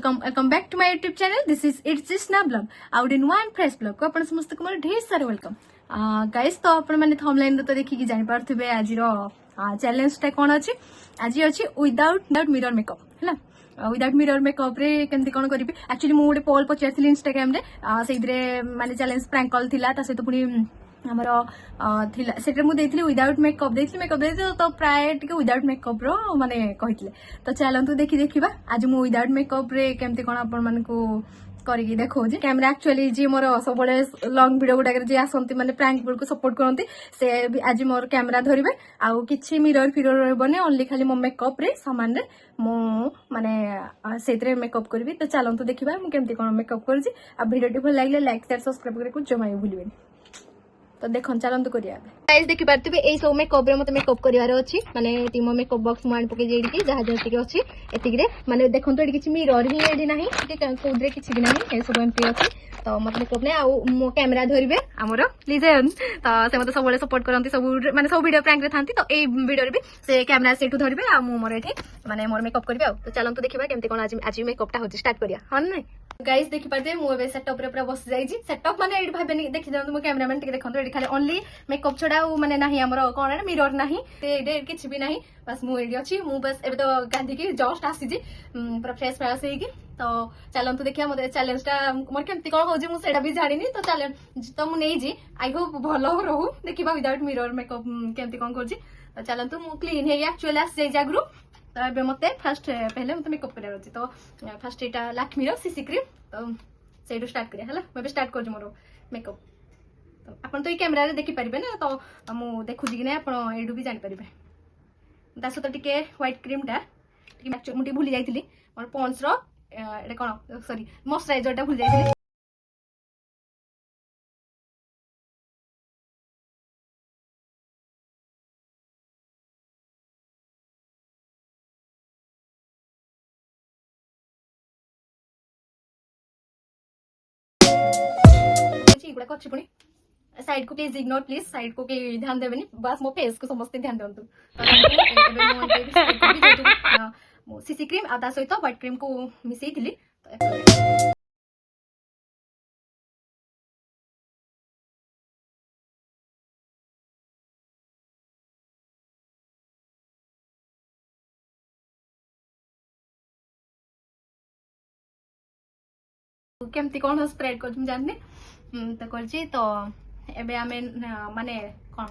Welcome back to my YouTube channel. This is it's Jisna blog all in one fresh blog को आपण समस्त को मोर ढेर सारा वेलकम। गाइस तो आपण माने थंबनेल रे तो देखि जानि पारथिबे आज रो चैलेंज टा कोन अछि। आज अछि विदाउट मिरर मेकअप हैला। विदाउट मिरर मेकअप रे केमति कोन करिबि। एक्चुअली मु गोटे पोल पचारथिली इंस्टाग्राम रे सेइदरे माने चैलेंज प्रैंक कॉल थिला ता से तो पुनी हमर थिला सेटे मु देइथिली विदाउट मेकअप देइथिली तो प्राय टिके विदाउट मेकअप रो माने कहिथिले। तो चलंतु देखिबा आज मु विदाउट मेकअप रे केमति कोन आपण मानकू करिकी देखौजी। कैमरा एक्चुअली जी मोर सब बड़े लॉन्ग वीडियो गुडा जे आसंती माने प्रैंक को सपोर्ट करंती से आज मोर कैमरा धरिबे आउ किछि मिरर फिरर रहबने ओनली खाली मो मेकअप रे सामान रे मु माने सेतरे मेकअप करबी। तो चलंतु देखिबा मु केमति कोन मेकअप करजी। आ वीडियो भल लागले लाइक शेयर सब्सक्राइब करे को जमाई भूलिबेनी। तो देखो चलंतु करिया गाइस देखि पारथिबे एई सब मेकअप रे मते मेकअप करिवार अछि माने टीमो मेकअप बॉक्स मान पके जेडी की जहा जति के अछि एतिक रे माने देखंतो एडी किछि मिरर ही एडी नाही कि कोडरे किछि भी नाही ए सब एमपी अछि। तो मते मेकअप ने आउ मो कैमरा धरिबे हमरो लिजन तो से मते सब बळे सपोर्ट करंती सब माने सब वीडियो प्रैंक रे थांती। तो एई वीडियो रे भी से कैमरा सेटू धरिबे आ मु मोर एठी माने मोर मेकअप करबे। आ तो चलंतु देखिबा केमते कोन आज मेकअप टा होछि स्टार्ट करिया हन नै गाइस देखि पाते मु एबे सेटअप रे पूरा बस जाई छी। सेटअप माने एडी भाबेनी देखि दंतु मो कैमरामैन टिके देखंतु एडी खाली ओनली मेकअप छडा माने नाही हमरो कोन मिरर नाही एडे किछि भी नाही बस मु एडी अछि। मु बस एबे तो गांधी की जस्ट आसी जी पूरा फ्रेश फ्रेश हेकी। तो चलंतु देखिया मते चैलेंज टा मोर केमति कोन होजी मु सेडा भी जानिनी। तो चैलेंज तो मु नै जी आई होप भलो रहू देखिबा विदाउट मिरर मेकअप केमति कोन करजी। तो चलंतु मु क्लीन हे एक्चुअली आसी जाई जागरु। तो एबे मते फर्स्ट पहले मते मेकअप करे अछि। तो फर्स्ट एटा लक्ष्मीर सीसी क्रीम तो सेडू स्टार्ट करिया हला मैं स्टार्ट कर मोर मेकअप। तो अपन तो ये कैमरा रे देखि परिबे ना तो मु देखु जी ने अपन एडू भी जानि परिबे। दासो तो टिके व्हाइट क्रीम टा टिके मुटी भूली जाइतिली मोर पॉन्ड्स रो एडे कोन सॉरी मॉइस्चराइजर टा भूली जाइतिली। इगुडा कछि पुनी साइड को प्लीज इग्नोर प्लीज साइड को के ध्यान देबेनी बस मो फेस को समस्त ध्यान देंतु। एबे मो पे स्टार्ट करबी जेतु मो सीसी क्रीम आ ता सहित व्हाइट क्रीम को मिसई थिली। तो केमती कोन स्प्रेड कर तुम जानने तो करजी। तो एबे आमे माने कोन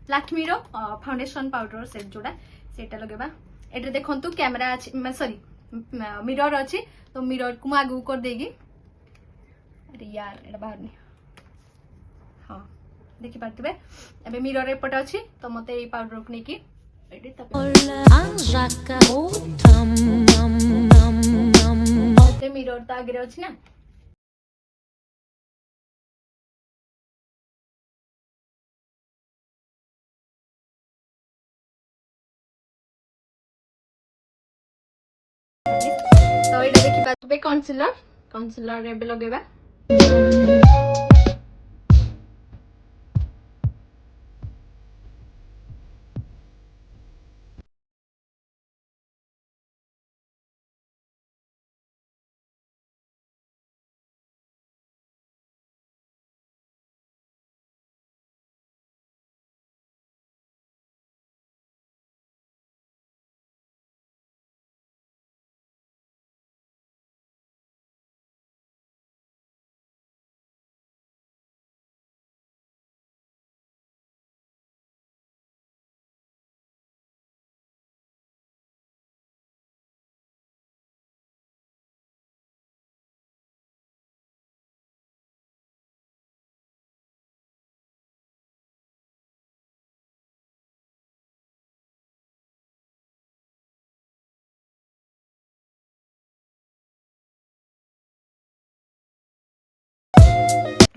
लक्ष्मी रो फाउंडेशन पाउडर सेट जोडा सेटा लगेबा। एटे देखंतु कैमरा अछि सॉरी मिरर अछि। तो मिरर को आगु कर देगी। अरे यार एटा बाहर नहीं हां देखि पारतबे एबे मिरर एपट अछि। तो मते ए पाउडर को नेकी एडी तबे मिरर त आगे अछि ना। तो एटा देखि पातबे कंसीलर एबे लगेबा।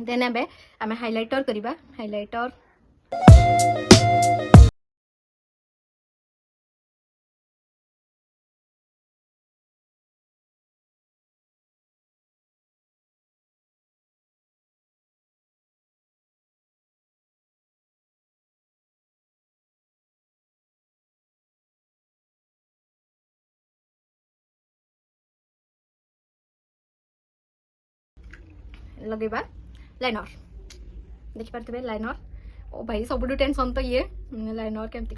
देन एबे आमे हाइलाइटर करिबा। हाइलाइटर लगेबा लाइनर देखि पारथबे लाइनर ओ भाई सबुठु टेंशन तो ये लाइनर केमती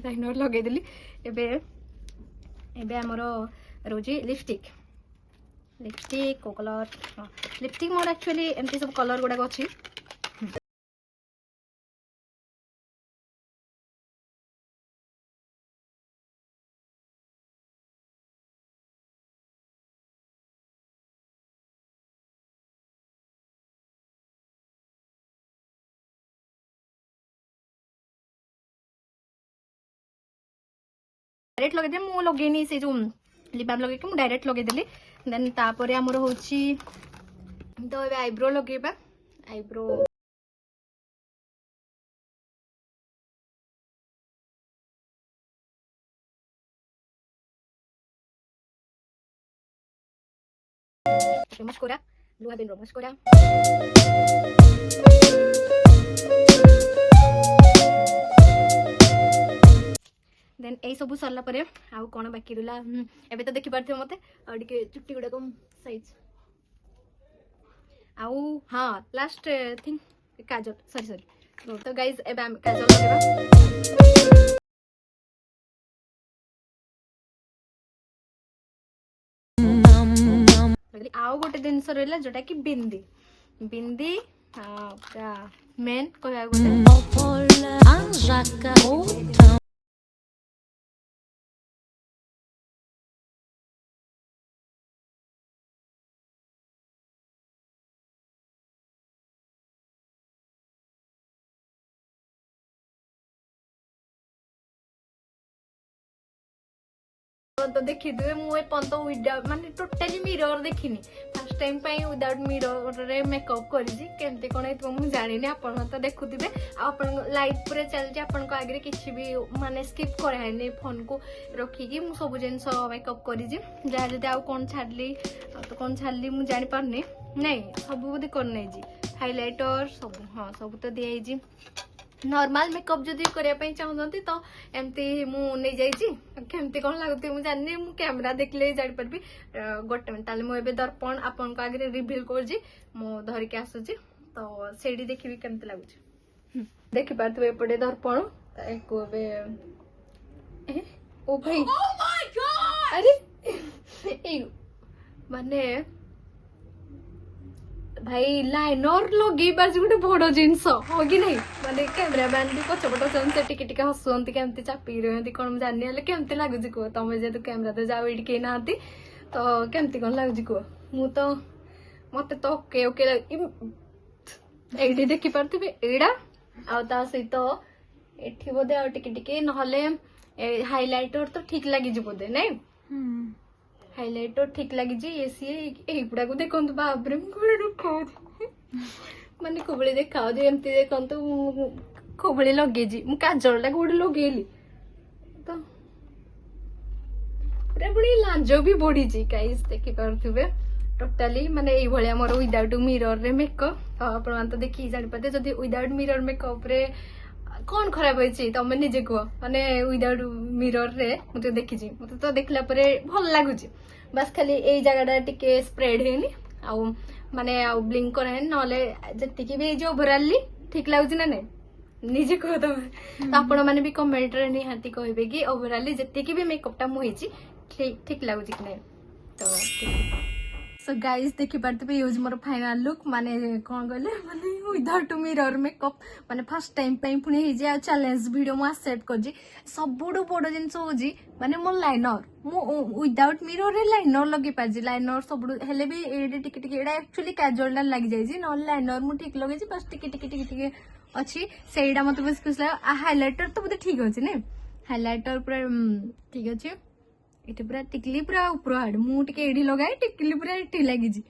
लाइनर लगे देली एबे एबे हमरो रोजी लिपस्टिक लिपस्टिक को कलर लिपस्टिक मोर एक्चुअली एमती सब कलर गुडा अछि डायरेक्ट लगे दे मु लगेनी से जो लिप बाम लगे के मु डायरेक्ट लगे देली देन तापरे हमर होची तो एबे आईब्रो लगेबा आईब्रो मस्कोरा लुहा बिन रो मस्कोरा देन ए सब सरला परे आउ कोन बाकी रुला एबे तो देखि पारथियो मते आ टिके चुट्टी गुडा कम साइज आउ हां लास्ट थिंग काजल सॉरी सॉरी तो गाइस एबे हम काजल लगेबा आउ गोटे दिन रहला जोटा कि बिंदी बिंदी पूरा मेन कहया गोटे तो देखी दुए मुझे पंत विदाउट माने टोटली मिरर देखिनी फर्स्ट टाइम पाई विदाउट मिरर रे मेकअप करिजी केमते कोन हेतु मु जानि ने आपन तो देखुथिबे आपन लाइट पूरे चलजी आपन को आगे किछि भी माने स्किप करे हैनी फोन को रखी कि मु सब जिंस मेकअप करिजी जा जदि आ कोन छाडली तो कोन छाडली मु जानि पारनी नै सब बुदी कर नै जी हाइलाइटर सब हां सब तो दियै जी नॉर्मल मेकअप जदि करिया पई चाहउछंती तो एमती मु नै जाई छी केमती कोन लागुती मु जानि मु कैमरा देखले जानि परबी गोटे मिनिट ताले मु एबे दर्पण आपन को आगे रिवील कर जी मु धरि के आसु छी तो सेडी देखिबी केमती लागु छी देखि पारथबे पडे दर्पण एको एबे ओ भाई ओ माय गॉड अरे ए माने भाई लाइनर लगे बाज गोटे बड़ जिनस हो कि नहीं माने कैमरा मैन भी पछपट अछन से टिके टिके हसुंती केमती चापी रहंती कोन जानि हले केमती लागुजी को तमे जे तो कैमरा तो जाओ इड के नांती तो केमती कोन लागुजी को मु तो मते तो ओके ओके एडी देखि पारथिबे एडा आ ता सहित एठी बोदे आ टिके टिके नहले हाइलाइटर तो ठीक लागि जी बोदे नै हाइलाइटर ठीक लगी जी ये सी ए गुडा को देखंतु बाप रे कोले रुको माने कोबळे देखाओ जे एमती देखंतु कोबळे लगे जी मु काजलटा गुड लगेली तो पूरा बड़ी लांजो भी बड़ी जी गाइस देखि पारथुबे टोटली माने एई भलिया मोर विदाउट मिरर रे मेकअप आपण मान तो देखि जानि पते जदी विदाउट मिरर मेकअप रे कौन खराब होइछि तमे निजे को माने विदाउट मिरर रे मते देखि छी मते तो देखला परे भल लागुछि बस खाली एई जगहटा टिके स्प्रेड हेनी आ माने आ ब्लिंक करे नले जति भी जो ओवरऑली ठीक लागुछि ना नै निजे को तो आपण माने भी कमेंट रे निहाती कहबे कि ओवरऑली जति भी मेकअप टा मु होइछि ठीक ठीक लागुछि कि नै तो सो गाइस देखि पारथबे यूज मोर फाइनल लुक माने कोन गले माने विदाउट मिरर मेकअप माने फर्स्ट टाइम पई पुनी हे जे चैलेंज वीडियो मु एक्सेप्ट कर जी सबुडु बड़ जिंस हो जी माने मोर लाइनर मु विदाउट मिरर रे लाइनर लगे पा जी लाइनर सबुडु हेले भी एडी टिके टिके एडा एक्चुअली काजल ला लागि जाय जी न लाइनर मु ठीक लगे जी बस टिके टिके टिके टिके अछि सेइडा मते बस कुछ हाइलाइटर तो बते ठीक होछि ने हाइलाइटर पूरा ठीक अछि ଏଠି ପୁରା ଟିକଲି ପୁରା ଉପର ଆଡେ ମୁଁ ଟିକେ ଏଠି ଲଗାଏ ଟିକଲି ପୁରା ଏଠି ଲାଗିଛି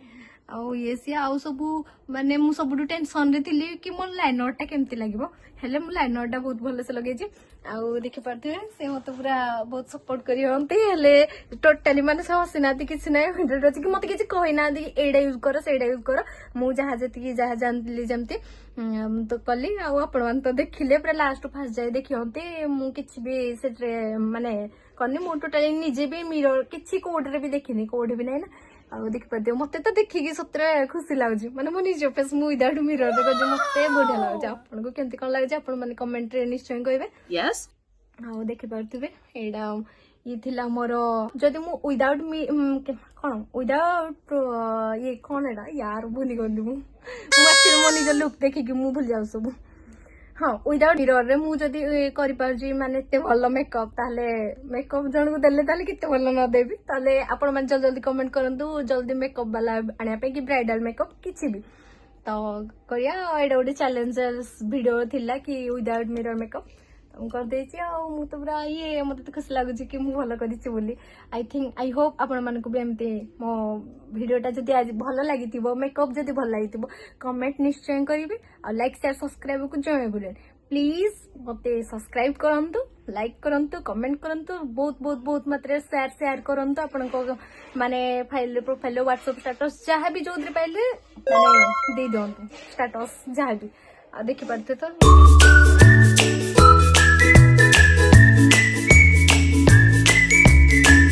ଆଉ ଇଏ ସିଏ ଆଉ ସବୁ ମାନେ ମୁଁ ସବୁଠୁ ଟେନସନ ରେ ଥିଲି କି ମୋର ଲାଇନର ଟା କେମିତି ଲାଗିବ ହେଲେ ମୁଁ ଲାଇନର ଟା ବହୁତ ଭଲସେ ଲଗେଇଛି ଆଉ ଦେଖିପାରୁଥିବେ ସେ ମତେ ପୁରା ବହୁତ ସପୋର୍ଟ କରିନ୍ତି ହେଲେ ଟୋଟାଲି ମାନେ ସେ ହସିନାହାନ୍ତି କିଛି ନାହିଁ ଭିଡିଓ ଅଛି କି ମତେ କିଛି କହିନାହାନ୍ତି କି ଏଇଟା ୟୁଜ କର ସେଇଟା ୟୁଜ କର ମୁଁ ଯାହା ଯେତିକି ଯାହା ଜାଣିଲି ଯେମିତି ତ କଲି ଆଉ ଆପଣମାନେ ତ ଦେଖିଲେ ପୁରା ଲାଷ୍ଟ ଫାଷ୍ଟ ଯାଏ ଦେଖିନ୍ତି ମୁଁ କିଛି ବି ସେଥିରେ ମାନେ କରିନି ମୁଁ ଟୋଟାଲି ନିଜେ ବି ମିରର କିଛି କୋଉଠି ବି ଦେଖିନି କୋଉଠି ବି ନାହିଁ ନା ଆଉ ଦେଖିପାରୁଥିବ ମତେ ତ ଦେଖିକି ସତରେ ଖୁସି ଲାଗୁଛି ମାନେ ମୁଁ ନିଜ ଫେସ୍ ମୁଁ ୱିଦାଉଟ୍ ମିରର ଦେଖୁଛି ମତେ ବଢିଆ ଲାଗୁଛି ଆପଣଙ୍କୁ କେମିତି କଣ ଲାଗୁଛି ଆପଣ ମାନେ କମେଣ୍ଟରେ ନିଶ୍ଚୟ କହିବେ ଆଉ ଦେଖିପାରୁଥିବେ ଏଇଟା ଇଏ ଥିଲା ମୋର ଯଦି ମୁଁ ୱିଦାଉଟ୍ କଣ ୱିଦାଉଟ୍ ଇଏ କଣ ଏଇଟା ୟାର ଭୁଲିଗଲି ମୁଁ ଆକ୍ଚୁଆଲି ମୋ ନିଜ ଲୁକ୍ ଦେଖିକି ମୁଁ ଭୁଲି ଯାଉଛି ସବୁ ହଁ ୱିଦାଉଟ୍ ମିରରରେ ମୁଁ ଯଦି କରିପାରୁଛି ମାନେ ଏତେ ଭଲ ମେକଅପ୍ ତାହେଲେ ମେକଅପ୍ ଜଣକୁ ଦେଲେ ତାହେଲେ କେତେ ଭଲ ନ ଦେବି ତାହେଲେ ଆପଣ ମାନେ ଜଲ୍ଦି ଜଲ୍ଦି କମେଣ୍ଟ କରନ୍ତୁ ଜଲ୍ଦି ମେକଅପ୍ ବାଲା ଆଣିବା ପାଇଁ କି ବ୍ରାଇଡାଲ ମେକଅପ୍ କିଛି ବି ତ କରିବା ଏଇଟା ଗୋଟେ ଚ୍ୟାଲେଞ୍ଜ ଭିଡିଓ ଥିଲା କି ୱିଦାଉଟ୍ ମିରର ମେକଅପ୍ ମୁଁ କରିଦେଇଛି ଆଉ ମୁଁ ତ ପୁରା ଇଏ ମତେ ତ ଖୁସି ଲାଗୁଛି କି ମୁଁ ଭଲ କରିଛି ବୋଲି ଆଇ ହୋପ ଆପଣମାନଙ୍କୁ ବି ଏମିତି ମୋ ଭିଡିଓଟା ଯଦି ଆଜି ଭଲ ଲାଗିଥିବ ମେକଅପ୍ ଯଦି ଭଲ ଲାଗିଥିବ କମେଣ୍ଟ ନିଶ୍ଚୟ କରିବେ ଆଉ ଲାଇକ୍ ସେୟାର ସବସ୍କ୍ରାଇବକୁ ଜଣେଇ ଭୁଲେନି ପ୍ଲିଜ ମତେ ସବସ୍କ୍ରାଇବ କରନ୍ତୁ ଲାଇକ୍ କରନ୍ତୁ କମେଣ୍ଟ କରନ୍ତୁ ବହୁତ ବହୁତ ବହୁତ ମାତ୍ରାରେ ସେୟାର କରନ୍ତୁ ଆପଣଙ୍କ ମାନେ ପ୍ରୋଫାଇଲ ହ୍ୱାଟ୍ସଆପ ଷ୍ଟାଟସ ଯାହା ବି ଯୋଉଥିରେ ପାଇଲେ ମାନେ ଦେଇ ଦିଅନ୍ତୁ ଷ୍ଟାଟସ ଯାହା ବି ଆଉ ଦେଖିପାରୁଥିବେ ତ